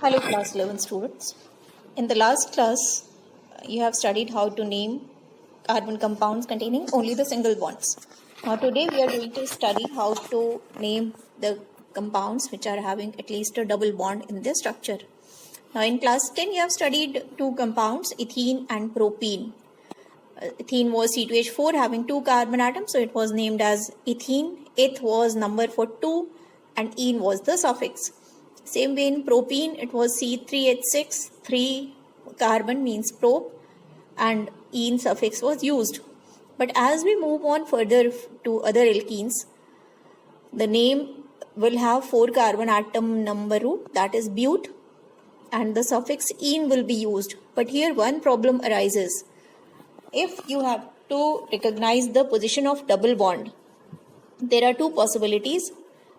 Hello class 11 students. In the last class, you have studied how to name carbon compounds containing only the single bonds. Now today we are going to study how to name the compounds which are having at least a double bond in their structure. Now in class 10 you have studied two compounds, ethene and propene. Ethene was C2H4 having two carbon atoms, so it was named as ethene. Eth was number for 2 and ene was the suffix. Same way in propene, it was C3H6, 3 carbon means prop, and ene suffix was used. But as we move on further to other alkenes, the name will have 4 carbon atom number root, that is but, and the suffix ene will be used. But here one problem arises. If you have to recognize the position of double bond, there are two possibilities.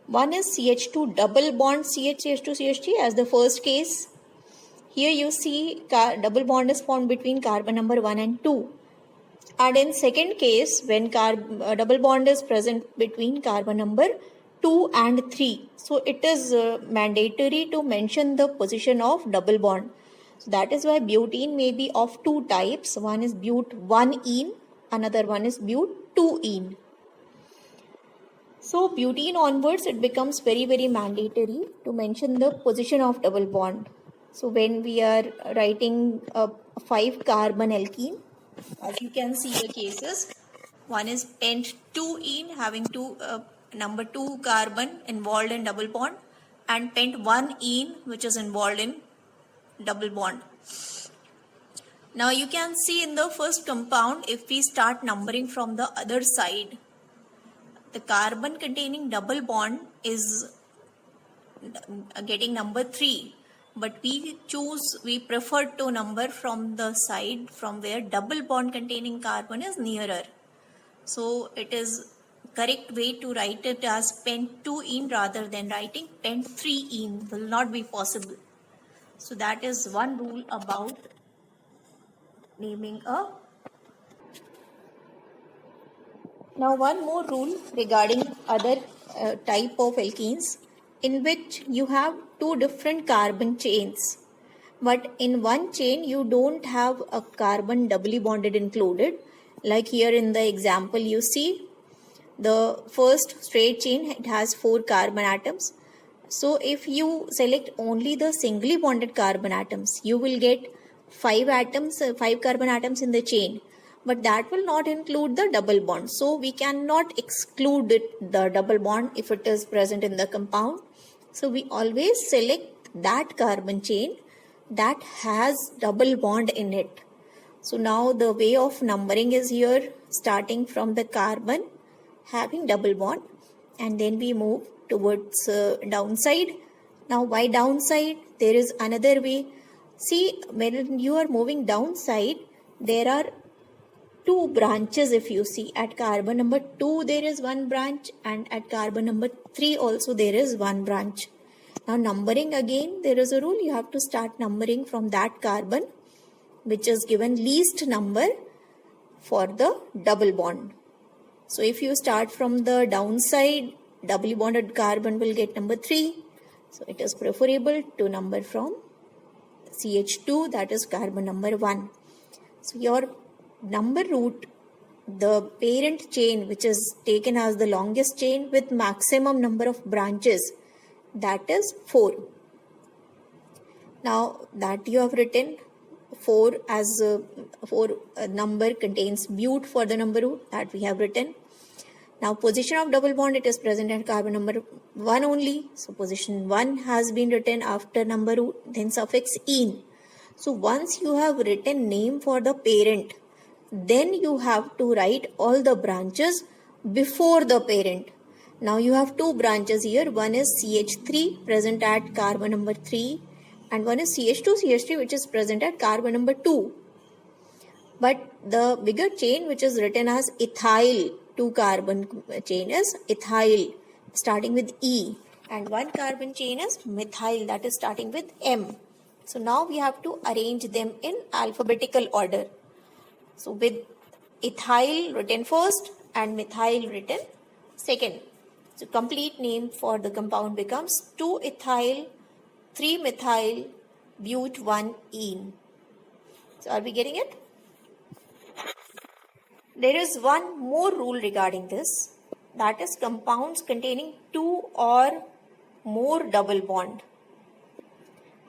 One is CH2 double bond CH2 CH3 as the first case. Here you see double bond is formed between carbon number 1 and 2. And in second case, when double bond is present between carbon number 2 and 3. So it is mandatory to mention the position of double bond. So that is why butene may be of two types. One is but1-ene, another one is but2-ene. So butene onwards, it becomes very mandatory to mention the position of double bond. So when we are writing a 5 carbon alkene, as you can see the cases, one is pent2-ene having number 2 carbon involved in double bond, and pent1-ene which is involved in double bond. Now you can see in the first compound, if we start numbering from the other side, the carbon containing double bond is getting number 3, but we prefer to number from the side from where double bond containing carbon is nearer. So it is correct way to write it as pent2-ene rather than writing pent3-ene will not be possible. So that is one rule about naming a. Now one more rule regarding other type of alkenes in which you have two different carbon chains, but in one chain you don't have a carbon doubly bonded included. Like here in the example you see the first straight chain, it has 4 carbon atoms. So if you select only the singly bonded carbon atoms, you will get 5 carbon atoms in the chain, but that will not include the double bond. So we cannot exclude the double bond if it is present in the compound. So we always select that carbon chain that has double bond in it. So now the way of numbering is here, starting from the carbon having double bond, and then we move towards downside. Now why downside? There is another way. See, when you are moving downside, there are 2 branches. If you see, at carbon number 2 there is 1 branch, and at carbon number 3 also there is 1 branch. Now numbering again, there is a rule. You have to start numbering from that carbon which is given least number for the double bond. So if you start from the downside, doubly bonded carbon will get number 3. So it is preferable to number from CH2, that is carbon number 1. So your number root, the parent chain which is taken as the longest chain with maximum number of branches, that is 4. Now that you have written 4 as 4 number contains but for the number root, that we have written. Now position of double bond, it is present at carbon number 1 only. So position 1 has been written after number root, then suffix ene. So once you have written name for the parent, then you have to write all the branches before the parent. Now you have 2 branches here. One is CH3 present at carbon number 3, and one is CH2CH3 which is present at carbon number 2. But the bigger chain which is written as ethyl, 2 carbon chain is ethyl starting with E, and 1 carbon chain is methyl, that is starting with M. So now we have to arrange them in alphabetical order. So with ethyl written first and methyl written second. So complete name for the compound becomes 2-ethyl 3-methyl but1-ene. So are we getting it? There is one more rule regarding this, that is compounds containing 2 or more double bond.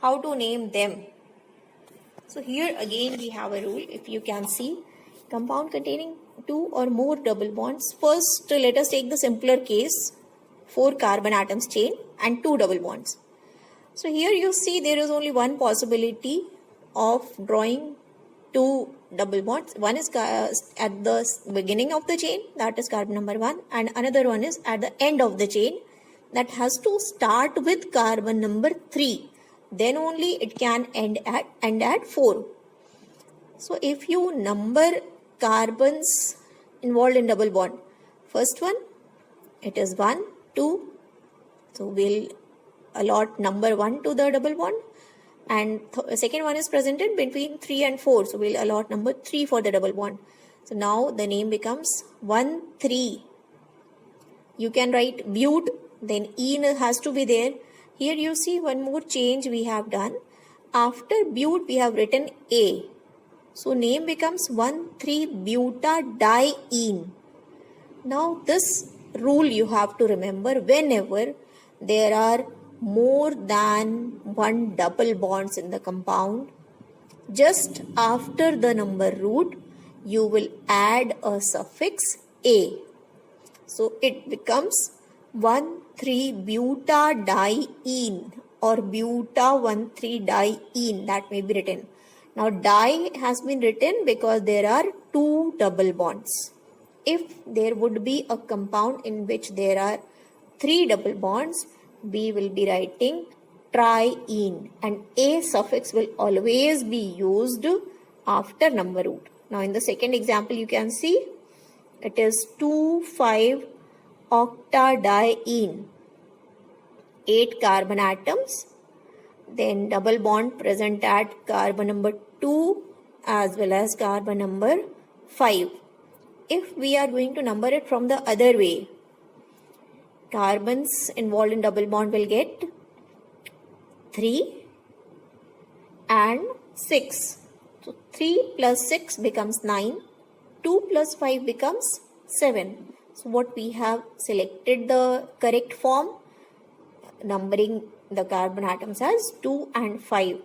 How to name them? So here again we have a rule. If you can see, compound containing 2 or more double bonds. First, let us take the simpler case, 4 carbon atoms chain and 2 double bonds. So here you see there is only one possibility of drawing 2 double bonds. One is at the beginning of the chain, that is carbon number 1, and another one is at the end of the chain, that has to start with carbon number 3. Then only it can end at 4. So if you number carbons involved in double bond, first one, it is 1, 2. So we'll allot number 1 to the double bond, and second one is presented between 3 and 4. So we'll allot number 3 for the double bond. So now the name becomes 1,3. You can write but, then ene has to be there. Here you see one more change we have done. After but we have written A. So name becomes 1,3-butadiene. Now this rule you have to remember whenever there are more than one double bonds in the compound. Just after the number root, you will add a suffix A. So it becomes 1,3-butadiene or buta-1,3-diene, that may be written. Now di has been written because there are 2 double bonds. If there would be a compound in which there are 3 double bonds, we will be writing triene, and A suffix will always be used after number root. Now in the second example you can see it is 2,5-octadiene, 8 carbon atoms, then double bond present at carbon number 2 as well as carbon number 5. If we are going to number it from the other way, carbons involved in double bond will get 3 and 6. So 3 plus 6 becomes 9, 2 plus 5 becomes 7. So what we have selected the correct form, numbering the carbon atoms as 2 and 5.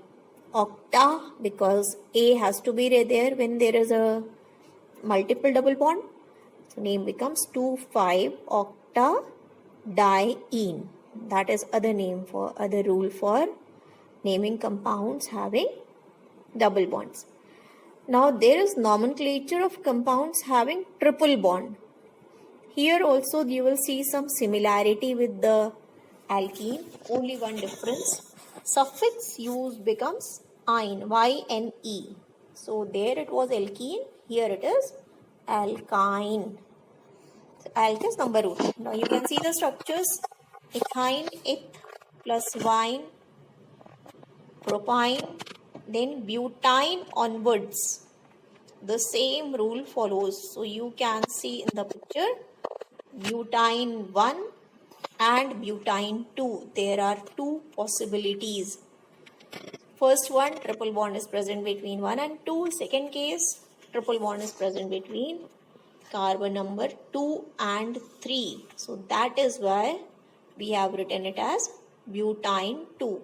Octa, because A has to be there when there is a multiple double bond. So name becomes 2,5-octadiene. That is other rule for naming compounds having double bonds. Now there is nomenclature of compounds having triple bond. Here also you will see some similarity with the alkene, only one difference. Suffix used becomes -ine, Y-N-E. So there it was alkene, here it is alkyne. So alk is number root. Now you can see the structures: ethyne, eth plus wine, propyne, then butane onwards. The same rule follows. So you can see in the picture butane 1 and butane 2. There are 2 possibilities. First one, triple bond is present between 1 and 2. Second case, triple bond is present between carbon number 2 and 3. So that is why we have written it as butane 2.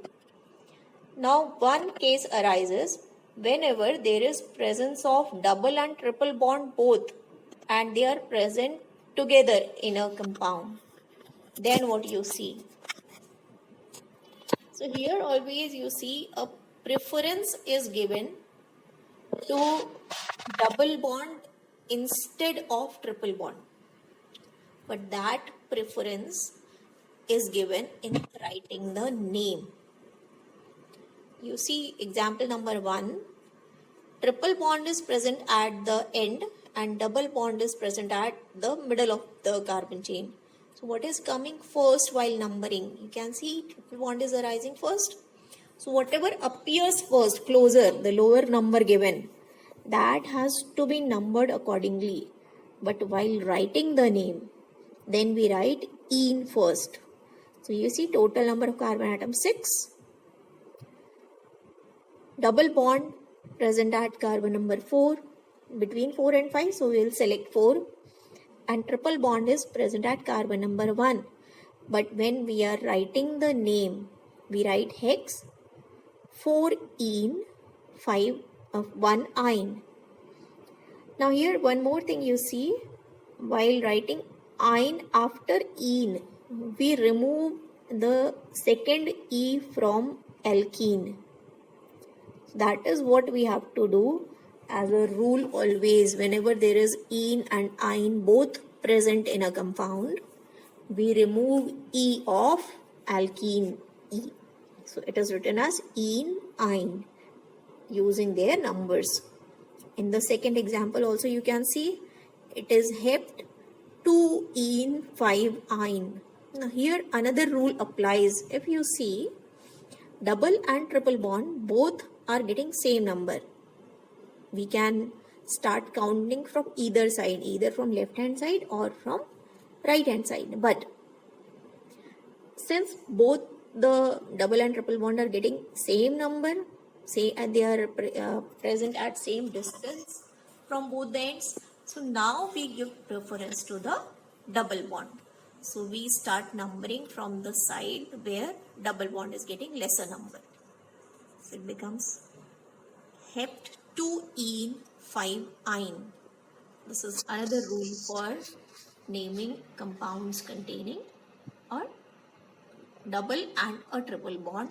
Now one case arises whenever there is presence of double and triple bond both, and they are present together in a compound. Then what you see? So here always you see a preference is given to double bond instead of triple bond. But that preference is given in writing the name. You see example number 1. Triple bond is present at the end and double bond is present at the middle of the carbon chain. So what is coming first while numbering? You can see triple bond is arising first. So whatever appears first, closer, the lower number given, that has to be numbered accordingly. But while writing the name, then we write ene first. So you see total number of carbon atoms 6. Double bond present at carbon number 4, between 4 and 5, so we will select 4. And triple bond is present at carbon number 1. But when we are writing the name, we write hex 4-ene 1-ine. Now here one more thing you see, while writing ine after ene, we remove the second E from alkene. That is what we have to do as a rule always. Whenever there is ene and ine both present in a compound, we remove E of alkene E. So it is written as ene, ine using their numbers. In the second example also you can see it is hept 2-ene 5-ine. Now here another rule applies. If you see double and triple bond both are getting same number, we can start counting from either side, either from left hand side or from right hand side. But since both the double and triple bond are getting same number, say and they are present at same distance from both the ends, so now we give preference to the double bond. So we start numbering from the side where double bond is getting lesser number. So it becomes hept 2-ene 5-ine. This is another rule for naming compounds containing a double and a triple bond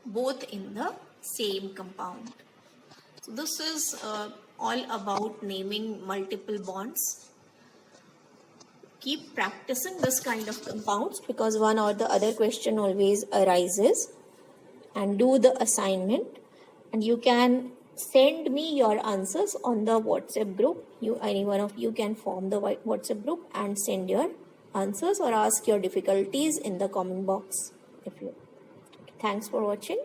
both in the same compound. So this is all about naming multiple bonds. Keep practicing this kind of compounds because one or the other question always arises, and do the assignment, and you can send me your answers on the WhatsApp group. Any one of you can form the WhatsApp group and send your answers or ask your difficulties in the comment box. Thanks for watching.